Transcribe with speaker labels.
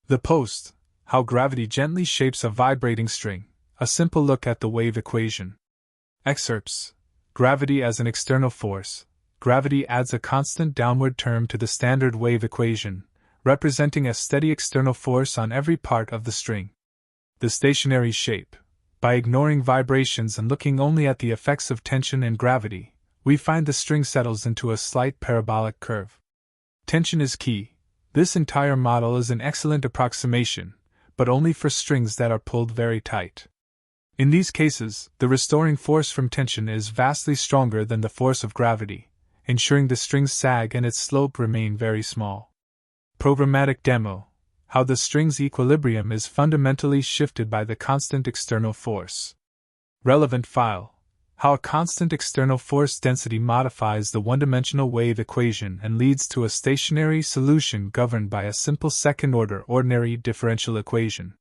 Speaker 1: The post, how gravity gently shapes a vibrating string, a simple look at the wave equation. Excerpts. Gravity as an external force. Gravity adds a constant downward term to the standard wave equation, representing a steady external force on every part of the string. The stationary shape. By ignoring vibrations and looking only at the effects of tension and gravity, we find the string settles into a slight parabolic curve. Tension is key. This entire model is an excellent approximation, but only for strings that are pulled very tight. In these cases, the restoring force from tension is vastly stronger than the force of gravity, ensuring the string's sag and its slope remain very small. Programmatic demo. How the string's equilibrium is fundamentally shifted by the constant external force. Relevant file. How a constant external force density modifies the one-dimensional wave equation and leads to a stationary solution governed by a simple second-order ordinary differential equation.